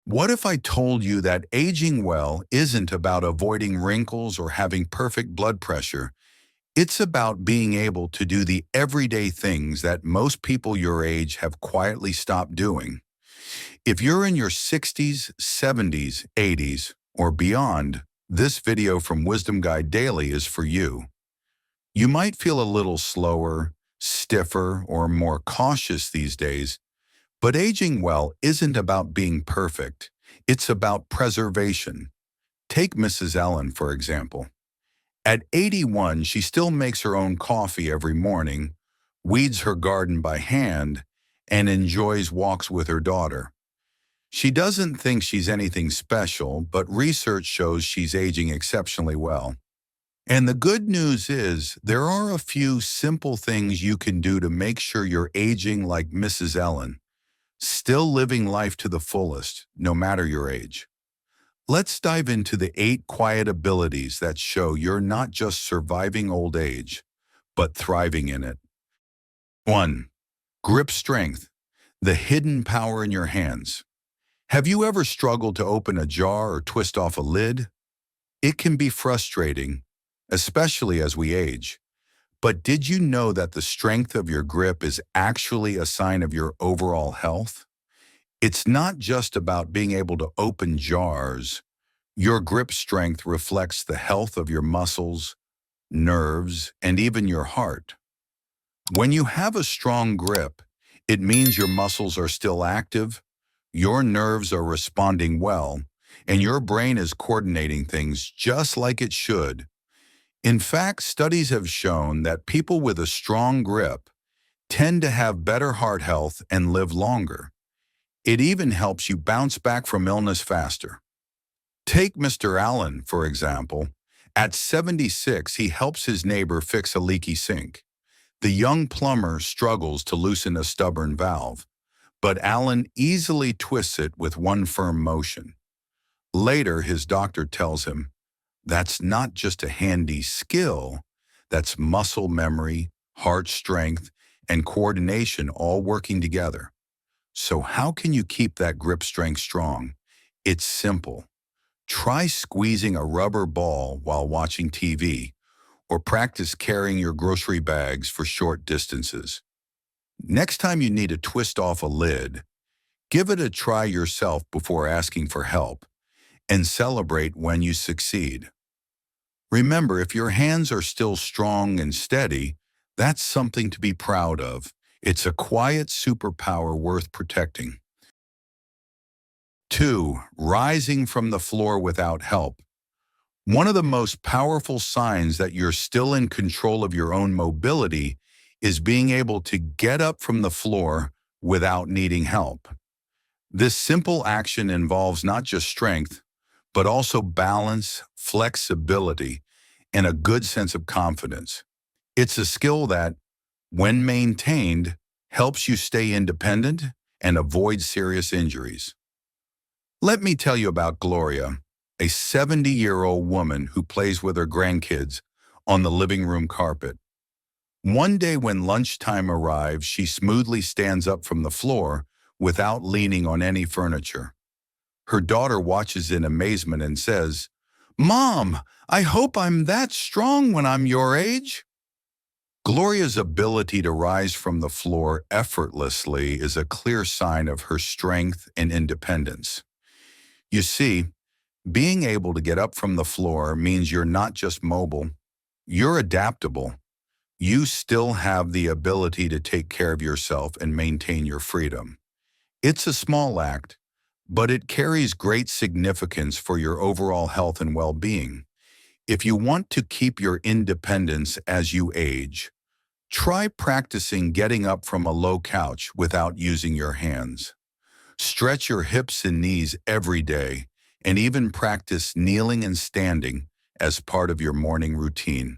What if I told you that aging well isn't about avoiding wrinkles or having perfect blood pressure? It's about being able to do the everyday things that most people your age have quietly stopped doing. If you're in your 60s, 70s, 80s, or beyond, this video from Wisdom Guide Daily is for you. You might feel a little slower, stiffer, or more cautious these days, but aging well isn't about being perfect. It's about preservation. Take Mrs. Ellen, for example. At 81, she still makes her own coffee every morning, weeds her garden by hand, and enjoys walks with her daughter. She doesn't think she's anything special, but research shows she's aging exceptionally well. And the good news is there are a few simple things you can do to make sure you're aging like Mrs. Ellen, still living life to the fullest, no matter your age. Let's dive into the 8 quiet abilities that show you're not just surviving old age, but thriving in it. 1. Grip strength, the hidden power in your hands. Have you ever struggled to open a jar or twist off a lid? It can be frustrating, especially as we age. But did you know that the strength of your grip is actually a sign of your overall health? It's not just about being able to open jars. Your grip strength reflects the health of your muscles, nerves, and even your heart. When you have a strong grip, it means your muscles are still active, your nerves are responding well, and your brain is coordinating things just like it should. In fact, studies have shown that people with a strong grip tend to have better heart health and live longer. It even helps you bounce back from illness faster. Take Mr. Allen, for example. At 76, he helps his neighbor fix a leaky sink. The young plumber struggles to loosen a stubborn valve, but Allen easily twists it with one firm motion. Later, his doctor tells him, "That's not just a handy skill, that's muscle memory, heart strength, and coordination all working together." So how can you keep that grip strength strong? It's simple. Try squeezing a rubber ball while watching TV, or practice carrying your grocery bags for short distances. Next time you need to twist off a lid, give it a try yourself before asking for help, and celebrate when you succeed. Remember, if your hands are still strong and steady, that's something to be proud of. It's a quiet superpower worth protecting. 2. Rising from the floor without help. One of the most powerful signs that you're still in control of your own mobility is being able to get up from the floor without needing help. This simple action involves not just strength, but also balance, flexibility, and a good sense of confidence. It's a skill that, when maintained, helps you stay independent and avoid serious injuries. Let me tell you about Gloria, a 70-year-old woman who plays with her grandkids on the living room carpet. One day when lunchtime arrives, she smoothly stands up from the floor without leaning on any furniture. Her daughter watches in amazement and says, "Mom, I hope I'm that strong when I'm your age." Gloria's ability to rise from the floor effortlessly is a clear sign of her strength and independence. You see, being able to get up from the floor means you're not just mobile, you're adaptable. You still have the ability to take care of yourself and maintain your freedom. It's a small act, but it carries great significance for your overall health and well-being. If you want to keep your independence as you age, try practicing getting up from a low couch without using your hands. Stretch your hips and knees every day, and even practice kneeling and standing as part of your morning routine.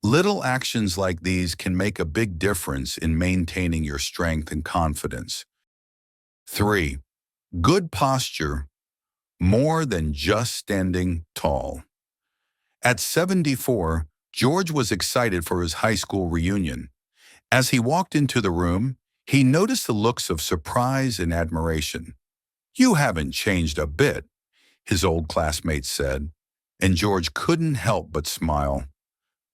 Little actions like these can make a big difference in maintaining your strength and confidence. 3. Good posture, more than just standing tall. At 74, George was excited for his high school reunion. As he walked into the room, he noticed the looks of surprise and admiration. "You haven't changed a bit," his old classmate said, and George couldn't help but smile.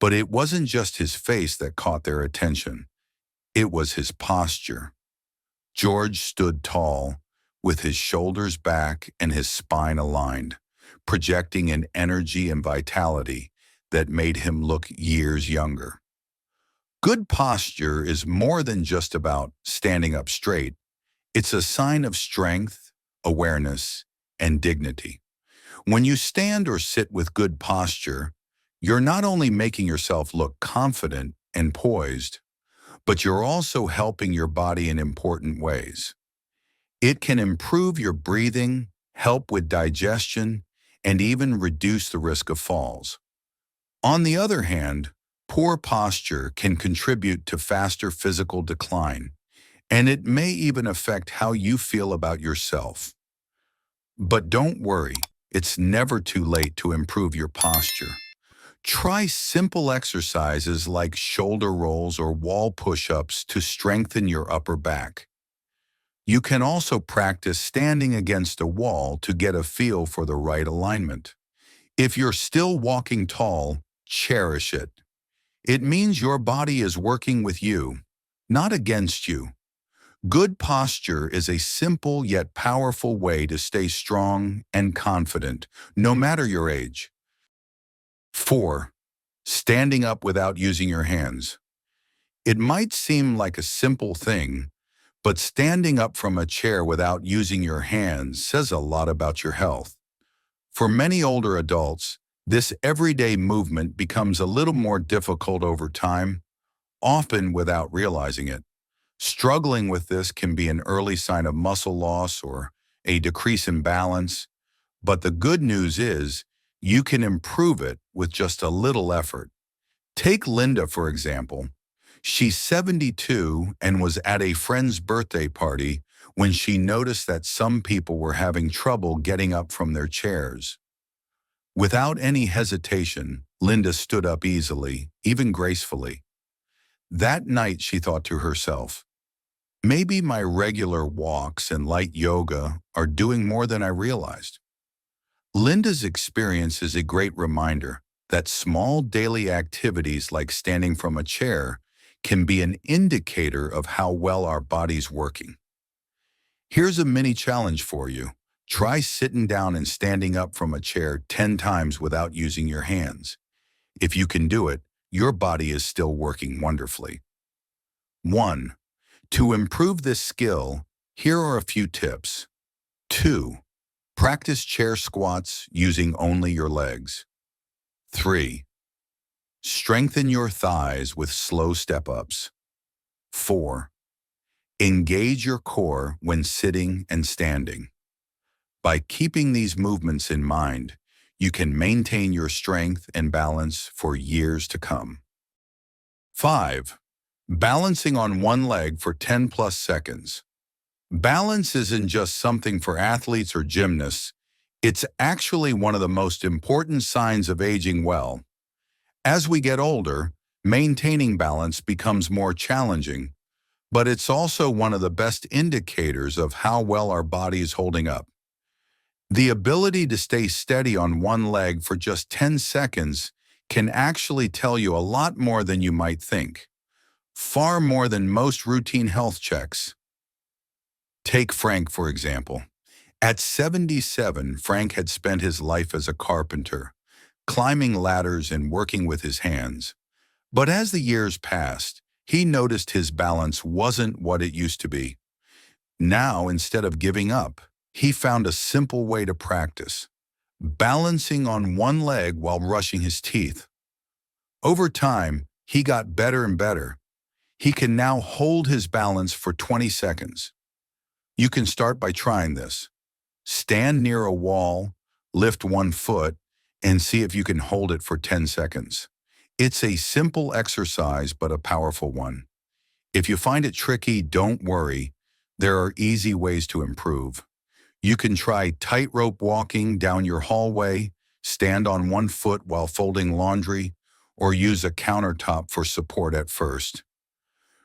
But it wasn't just his face that caught their attention. It was his posture. George stood tall, with his shoulders back and his spine aligned, projecting an energy and vitality that made him look years younger. Good posture is more than just about standing up straight. It's a sign of strength, awareness, and dignity. When you stand or sit with good posture, you're not only making yourself look confident and poised, but you're also helping your body in important ways. It can improve your breathing, help with digestion, and even reduce the risk of falls. On the other hand, poor posture can contribute to faster physical decline, and it may even affect how you feel about yourself. But don't worry, it's never too late to improve your posture. Try simple exercises like shoulder rolls or wall push-ups to strengthen your upper back. You can also practice standing against a wall to get a feel for the right alignment. If you're still walking tall, cherish it. It means your body is working with you, not against you. Good posture is a simple yet powerful way to stay strong and confident, no matter your age. 4. Standing up without using your hands. It might seem like a simple thing, but standing up from a chair without using your hands says a lot about your health. For many older adults, this everyday movement becomes a little more difficult over time, often without realizing it. Struggling with this can be an early sign of muscle loss or a decrease in balance, but the good news is you can improve it with just a little effort. Take Linda, for example. She's 72 and was at a friend's birthday party when she noticed that some people were having trouble getting up from their chairs. Without any hesitation, Linda stood up easily, even gracefully. That night she thought to herself, maybe my regular walks and light yoga are doing more than I realized. Linda's experience is a great reminder that small daily activities like standing from a chair can be an indicator of how well our body's working. Here's a mini challenge for you. Try sitting down and standing up from a chair 10 times without using your hands. If you can do it, your body is still working wonderfully. 1. To improve this skill, here are a few tips. 2. Practice chair squats using only your legs. 3. Strengthen your thighs with slow step-ups. 4. Engage your core when sitting and standing. By keeping these movements in mind, you can maintain your strength and balance for years to come. 5. Balancing on one leg for 10 plus seconds. Balance isn't just something for athletes or gymnasts. It's actually one of the most important signs of aging well. As we get older, maintaining balance becomes more challenging, but it's also one of the best indicators of how well our body is holding up. The ability to stay steady on one leg for just 10 seconds can actually tell you a lot more than you might think. Far more than most routine health checks. Take Frank, for example. At 77, Frank had spent his life as a carpenter, climbing ladders and working with his hands. But as the years passed, he noticed his balance wasn't what it used to be. Now, instead of giving up, he found a simple way to practice, balancing on one leg while brushing his teeth. Over time, he got better and better. He can now hold his balance for 20 seconds. You can start by trying this. Stand near a wall, lift one foot, and see if you can hold it for 10 seconds. It's a simple exercise, but a powerful one. If you find it tricky, don't worry. There are easy ways to improve. You can try tightrope walking down your hallway, stand on one foot while folding laundry, or use a countertop for support at first.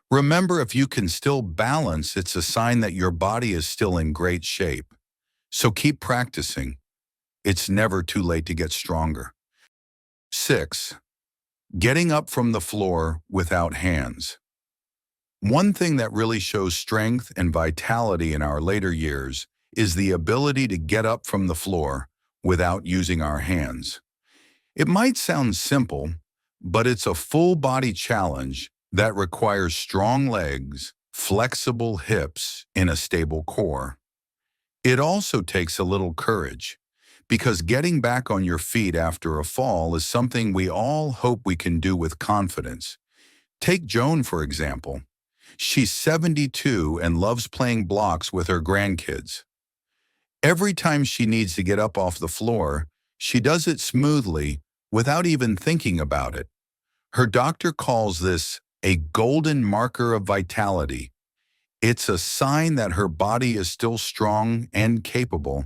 Remember, if you can still balance, it's a sign that your body is still in great shape. So keep practicing. It's never too late to get stronger. 6. Getting up from the floor without hands. One thing that really shows strength and vitality in our later years is the ability to get up from the floor without using our hands. It might sound simple, but it's a full-body challenge that requires strong legs, flexible hips, and a stable core. It also takes a little courage, because getting back on your feet after a fall is something we all hope we can do with confidence. Take Joan, for example. She's 72 and loves playing blocks with her grandkids. Every time she needs to get up off the floor, she does it smoothly without even thinking about it. Her doctor calls this a golden marker of vitality. It's a sign that her body is still strong and capable,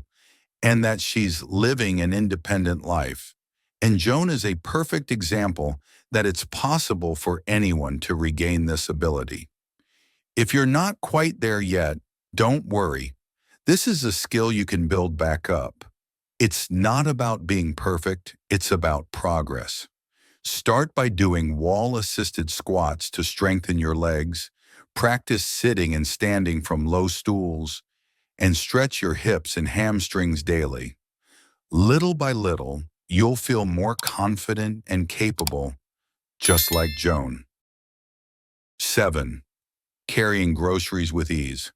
and that she's living an independent life. And Joan is a perfect example that it's possible for anyone to regain this ability. If you're not quite there yet, don't worry. This is a skill you can build back up. It's not about being perfect, it's about progress. Start by doing wall-assisted squats to strengthen your legs, practice sitting and standing from low stools, and stretch your hips and hamstrings daily. Little by little, you'll feel more confident and capable, just like Joan. 7. Carrying groceries with ease.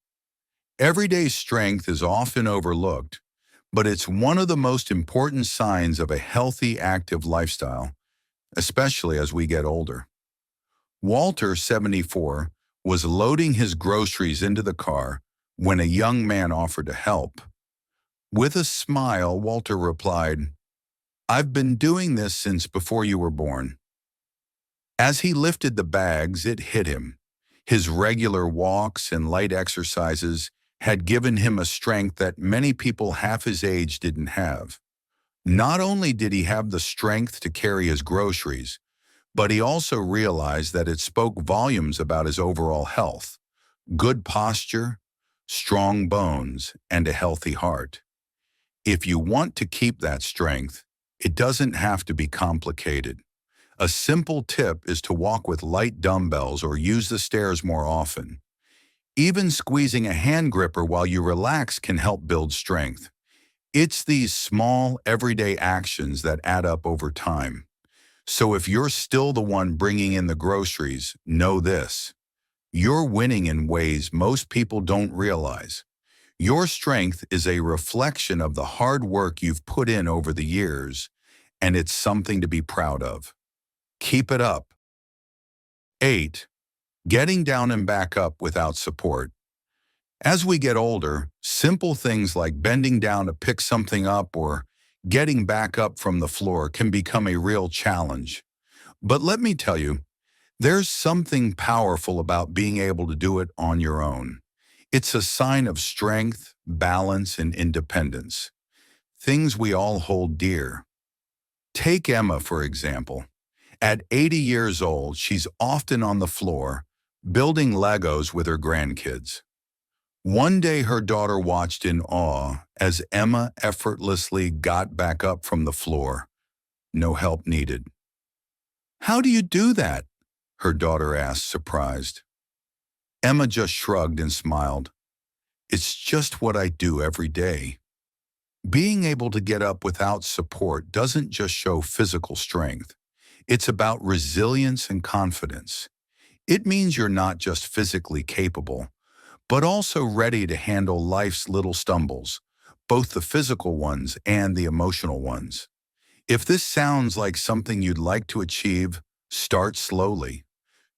Everyday strength is often overlooked, but it's one of the most important signs of a healthy, active lifestyle, especially as we get older. Walter, 74, was loading his groceries into the car when a young man offered to help. With a smile, Walter replied, "I've been doing this since before you were born." As he lifted the bags, it hit him. His regular walks and light exercises had given him a strength that many people half his age didn't have. Not only did he have the strength to carry his groceries, but he also realized that it spoke volumes about his overall health, good posture, strong bones, and a healthy heart. If you want to keep that strength, it doesn't have to be complicated. A simple tip is to walk with light dumbbells or use the stairs more often. Even squeezing a hand gripper while you relax can help build strength. It's these small, everyday actions that add up over time. So if you're still the one bringing in the groceries, know this: you're winning in ways most people don't realize. Your strength is a reflection of the hard work you've put in over the years, and it's something to be proud of. Keep it up. 8. Getting down and back up without support. As we get older, simple things like bending down to pick something up or getting back up from the floor can become a real challenge. But let me tell you, there's something powerful about being able to do it on your own. It's a sign of strength, balance, and independence, things we all hold dear. Take Emma, for example. At 80 years old, she's often on the floor, building Legos with her grandkids. One day her daughter watched in awe as Emma effortlessly got back up from the floor. No help needed. "How do you do that?" her daughter asked, surprised. Emma just shrugged and smiled. "It's just what I do every day." Being able to get up without support doesn't just show physical strength. It's about resilience and confidence. It means you're not just physically capable, but also ready to handle life's little stumbles, both the physical ones and the emotional ones. If this sounds like something you'd like to achieve, start slowly.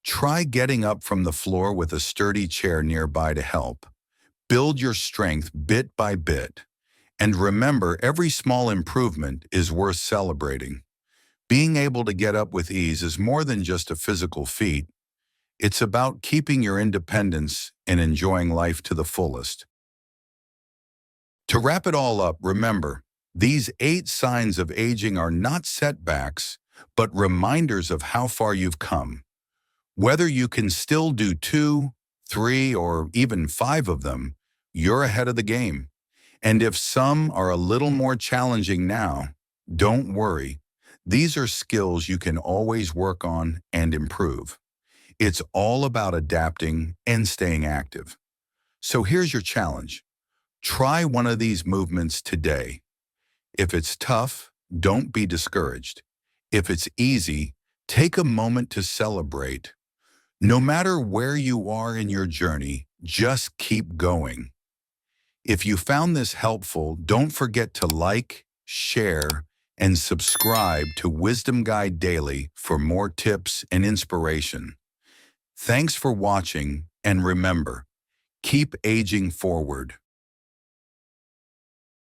Try getting up from the floor with a sturdy chair nearby to help. Build your strength bit by bit. And remember, every small improvement is worth celebrating. Being able to get up with ease is more than just a physical feat. It's about keeping your independence and enjoying life to the fullest. To wrap it all up, remember, these 8 signs of aging are not setbacks, but reminders of how far you've come. Whether you can still do 2, 3, or even 5 of them, you're ahead of the game. And if some are a little more challenging now, don't worry. These are skills you can always work on and improve. It's all about adapting and staying active. So here's your challenge. Try one of these movements today. If it's tough, don't be discouraged. If it's easy, take a moment to celebrate. No matter where you are in your journey, just keep going. If you found this helpful, don't forget to like, share, and subscribe to Wisdom Guide Daily for more tips and inspiration. Thanks for watching, and remember, keep aging forward.